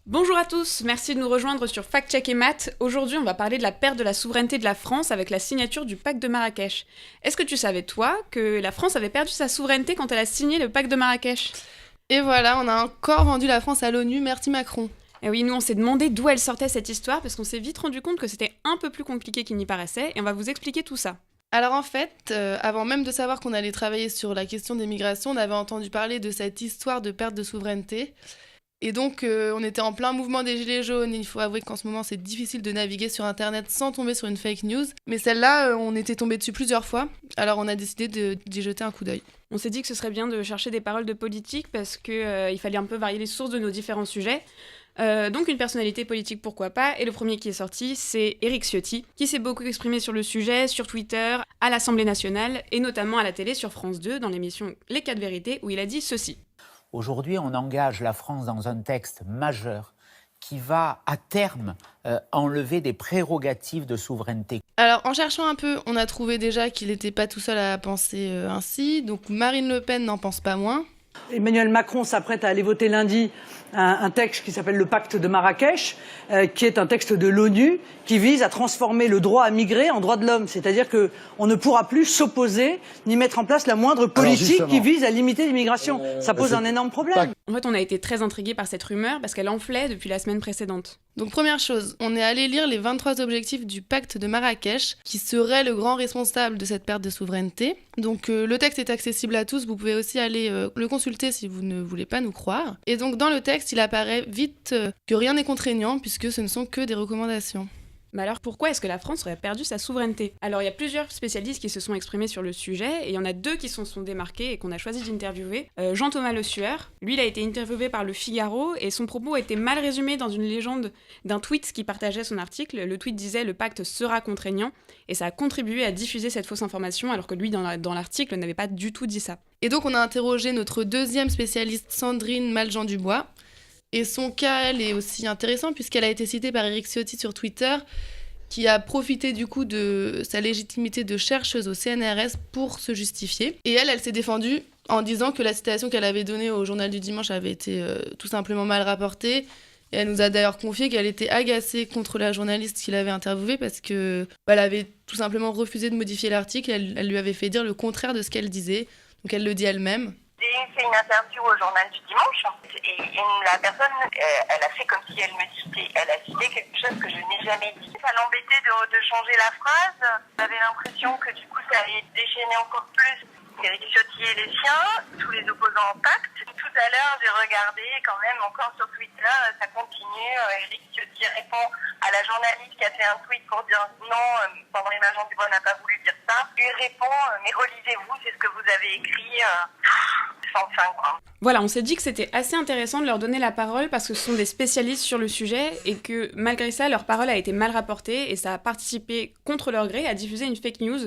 Bonjour à tous, merci de nous rejoindre sur Fact Check et Math. Aujourd'hui, on va parler de la perte de la souveraineté de la France avec la signature du pacte de Marrakech. Est-ce que tu savais, toi, que la France avait perdu sa souveraineté quand elle a signé le pacte de Marrakech ? Et voilà, on a encore rendu la France à l'ONU, merci Macron. Et oui, nous on s'est demandé d'où elle sortait cette histoire parce qu'on s'est vite rendu compte que c'était un peu plus compliqué qu'il n'y paraissait et on va vous expliquer tout ça. Alors en fait, avant même de savoir qu'on allait travailler sur la question des migrations, on avait entendu parler de cette histoire de perte de souveraineté. Et donc, on était en plein mouvement des Gilets jaunes. Il faut avouer qu'en ce moment, c'est difficile de naviguer sur Internet sans tomber sur une fake news. Mais celle-là, on était tombé dessus plusieurs fois. Alors, on a décidé d'y jeter un coup d'œil. On s'est dit que ce serait bien de chercher des paroles de politique parce qu'il fallait un peu varier les sources de nos différents sujets. Donc une personnalité politique, pourquoi pas. Et le premier qui est sorti, c'est Éric Ciotti, qui s'est beaucoup exprimé sur le sujet, sur Twitter, à l'Assemblée nationale, et notamment à la télé sur France 2, dans l'émission Les 4 vérités, où il a dit ceci. Aujourd'hui, on engage la France dans un texte majeur qui va, à terme, enlever des prérogatives de souveraineté. Alors, en cherchant un peu, on a trouvé déjà qu'il n'était pas tout seul à penser ainsi. Donc, Marine Le Pen n'en pense pas moins. Emmanuel Macron s'apprête à aller voter lundi un texte qui s'appelle le pacte de Marrakech, qui est un texte de l'ONU qui vise à transformer le droit à migrer en droit de l'homme. C'est-à-dire qu'on ne pourra plus s'opposer ni mettre en place la moindre politique qui vise à limiter l'immigration. Ça pose un énorme problème. En fait, on a été très intrigués par cette rumeur parce qu'elle enflait depuis la semaine précédente. Donc première chose, on est allé lire les 23 objectifs du pacte de Marrakech, qui serait le grand responsable de cette perte de souveraineté. Donc le texte est accessible à tous, vous pouvez aussi aller le consulter si vous ne voulez pas nous croire. Et donc dans le texte, il apparaît vite que rien n'est contraignant puisque ce ne sont que des recommandations. Mais alors pourquoi est-ce que la France aurait perdu sa souveraineté ? Alors il y a plusieurs spécialistes qui se sont exprimés sur le sujet, et il y en a deux qui se sont démarqués et qu'on a choisi d'interviewer. Jean-Thomas Le Sueur, lui il a été interviewé par Le Figaro, et son propos a été mal résumé dans une légende d'un tweet qui partageait son article. Le tweet disait « Le pacte sera contraignant », et ça a contribué à diffuser cette fausse information, alors que lui dans l'article n'avait pas du tout dit ça. Et donc on a interrogé notre deuxième spécialiste, Sandrine Maljean-Dubois. Et son cas, elle, est aussi intéressant puisqu'elle a été citée par Éric Ciotti sur Twitter, qui a profité du coup de sa légitimité de chercheuse au CNRS pour se justifier. Et elle s'est défendue en disant que la citation qu'elle avait donnée au Journal du Dimanche avait été tout simplement mal rapportée. Et elle nous a d'ailleurs confié qu'elle était agacée contre la journaliste qui l'avait interviewée parce qu'elle avait tout simplement refusé de modifier l'article. Elle lui avait fait dire le contraire de ce qu'elle disait. Donc elle le dit elle-même. J'ai fait une interview au Journal du Dimanche et la personne, elle a fait comme si elle me citait. Elle a cité quelque chose que je n'ai jamais dit. Ça l'embêtait de changer la phrase. J'avais l'impression que du coup ça allait déchaîner encore plus Éric Ciotti et les siens, tous les opposants au pacte. Tout à l'heure, j'ai regardé quand même encore sur Twitter, ça continue. Éric Ciotti répond à la journaliste qui a fait un tweet pour dire non, Sandrine Maljean-Dubois n'a pas voulu dire ça. Lui répond, mais relisez-vous, c'est ce que vous avez écrit. Sans fin, quoi. Voilà, on s'est dit que c'était assez intéressant de leur donner la parole parce que ce sont des spécialistes sur le sujet et que malgré ça, leur parole a été mal rapportée et ça a participé contre leur gré à diffuser une fake news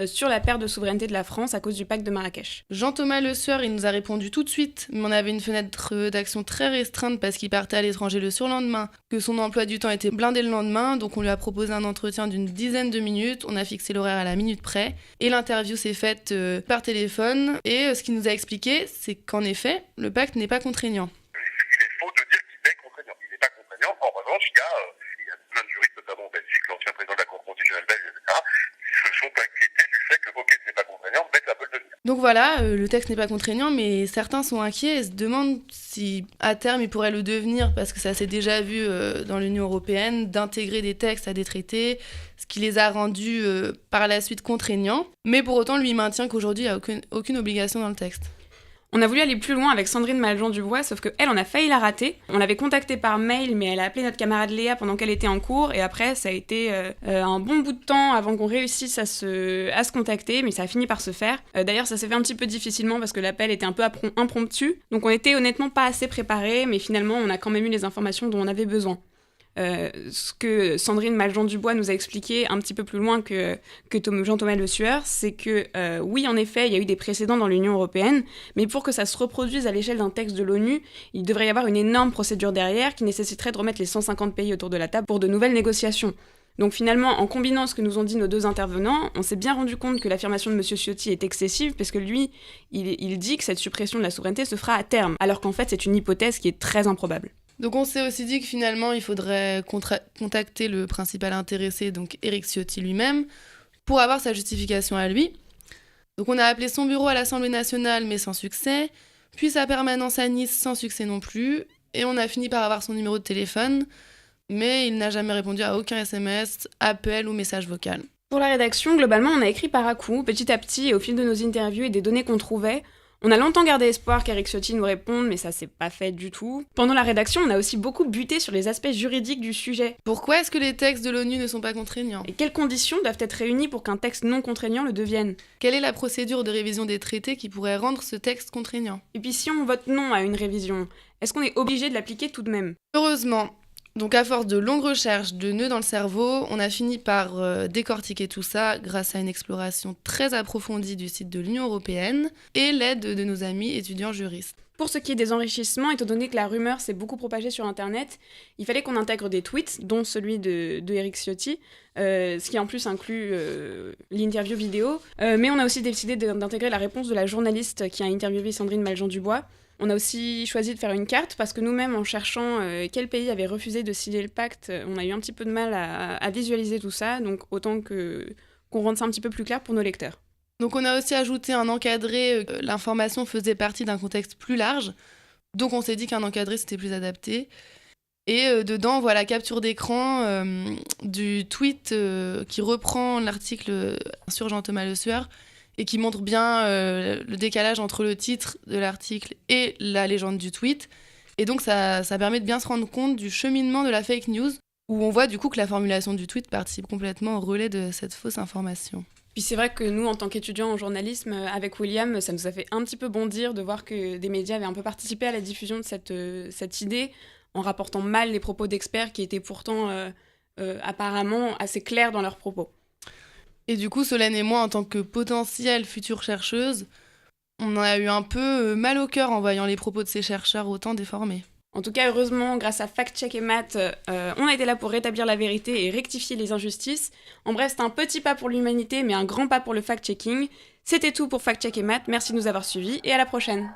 sur la perte de souveraineté de la France à cause du pacte de Marrakech. Jean-Thomas Le Sueur, il nous a répondu tout de suite, mais on avait une fenêtre d'action très restreinte parce qu'il partait à l'étranger le surlendemain, que son emploi du temps était blindé le lendemain, donc on lui a proposé un entretien d'une dizaine de minutes, on a fixé l'horaire à la minute près, et l'interview s'est faite par téléphone, et ce qu'il nous a expliqué, c'est qu'en effet, le pacte n'est pas contraignant. Il est faux de dire qu'il est contraignant. Il n'est pas contraignant. En revanche, il y a plein de juristes, notamment en Belgique, l'ancien président de la Cour constitutionnelle belge, etc., qui se sont inquiétés du fait que, ok, ce n'est pas contraignant, mais ça peut le devenir. Donc voilà, le texte n'est pas contraignant, mais certains sont inquiets et se demandent si, à terme, il pourrait le devenir, parce que ça s'est déjà vu dans l'Union européenne, d'intégrer des textes à des traités, ce qui les a rendus par la suite contraignants. Mais pour autant, lui, il maintient qu'aujourd'hui, il n'y a aucune obligation dans le texte. On a voulu aller plus loin avec Sandrine Maljean-Dubois, sauf qu'elle, on a failli la rater. On l'avait contactée par mail, mais elle a appelé notre camarade Léa pendant qu'elle était en cours, et après, ça a été un bon bout de temps avant qu'on réussisse à se contacter, mais ça a fini par se faire. D'ailleurs, ça s'est fait un petit peu difficilement parce que l'appel était un peu impromptu, donc on était honnêtement pas assez préparés, mais finalement, on a quand même eu les informations dont on avait besoin. Ce que Sandrine Maljean-Dubois nous a expliqué un petit peu plus loin que Jean-Thomas Le Sueur, c'est que oui, en effet, il y a eu des précédents dans l'Union européenne, mais pour que ça se reproduise à l'échelle d'un texte de l'ONU, il devrait y avoir une énorme procédure derrière qui nécessiterait de remettre les 150 pays autour de la table pour de nouvelles négociations. Donc finalement, en combinant ce que nous ont dit nos deux intervenants, on s'est bien rendu compte que l'affirmation de M. Ciotti est excessive, parce que lui, il dit que cette suppression de la souveraineté se fera à terme, alors qu'en fait c'est une hypothèse qui est très improbable. Donc on s'est aussi dit que finalement il faudrait contacter le principal intéressé, donc Éric Ciotti lui-même, pour avoir sa justification à lui. Donc on a appelé son bureau à l'Assemblée nationale mais sans succès, puis sa permanence à Nice sans succès non plus, et on a fini par avoir son numéro de téléphone, mais il n'a jamais répondu à aucun SMS, appel ou message vocal. Pour la rédaction, globalement, on a écrit par à-coups, petit à petit, et au fil de nos interviews et des données qu'on trouvait. On a longtemps gardé espoir qu'Éric Ciotti nous réponde, mais ça s'est pas fait du tout. Pendant la rédaction, on a aussi beaucoup buté sur les aspects juridiques du sujet. Pourquoi est-ce que les textes de l'ONU ne sont pas contraignants ? Et quelles conditions doivent être réunies pour qu'un texte non contraignant le devienne ? Quelle est la procédure de révision des traités qui pourrait rendre ce texte contraignant ? Et puis si on vote non à une révision, est-ce qu'on est obligé de l'appliquer tout de même ? Heureusement, donc à force de longues recherches, de nœuds dans le cerveau, on a fini par décortiquer tout ça grâce à une exploration très approfondie du site de l'Union européenne et l'aide de nos amis étudiants juristes. Pour ce qui est des enrichissements, étant donné que la rumeur s'est beaucoup propagée sur Internet, il fallait qu'on intègre des tweets, dont celui de Éric Ciotti, ce qui en plus inclut l'interview vidéo. Mais on a aussi décidé d'intégrer la réponse de la journaliste qui a interviewé Sandrine Maljean-Dubois. On a aussi choisi de faire une carte parce que nous-mêmes, en cherchant quel pays avait refusé de signer le pacte, on a eu un petit peu de mal à visualiser tout ça, donc autant qu'on rende ça un petit peu plus clair pour nos lecteurs. Donc on a aussi ajouté un encadré, l'information faisait partie d'un contexte plus large, donc on s'est dit qu'un encadré c'était plus adapté. Et dedans, on voit la capture d'écran du tweet qui reprend l'article sur Jean-Thomas Le Sueur et qui montre bien le décalage entre le titre de l'article et la légende du tweet. Et donc ça permet de bien se rendre compte du cheminement de la fake news, où on voit du coup que la formulation du tweet participe complètement au relais de cette fausse information. Puis c'est vrai que nous, en tant qu'étudiants en journalisme, avec William, ça nous a fait un petit peu bondir de voir que des médias avaient un peu participé à la diffusion de cette idée, en rapportant mal les propos d'experts qui étaient pourtant apparemment assez clairs dans leurs propos. Et du coup, Solène et moi, en tant que potentielles futures chercheuses, on a eu un peu mal au cœur en voyant les propos de ces chercheurs autant déformés. En tout cas, heureusement, grâce à Fact Check et Math, on a été là pour rétablir la vérité et rectifier les injustices. En bref, c'est un petit pas pour l'humanité, mais un grand pas pour le fact-checking. C'était tout pour Fact Check et Math, merci de nous avoir suivis et à la prochaine.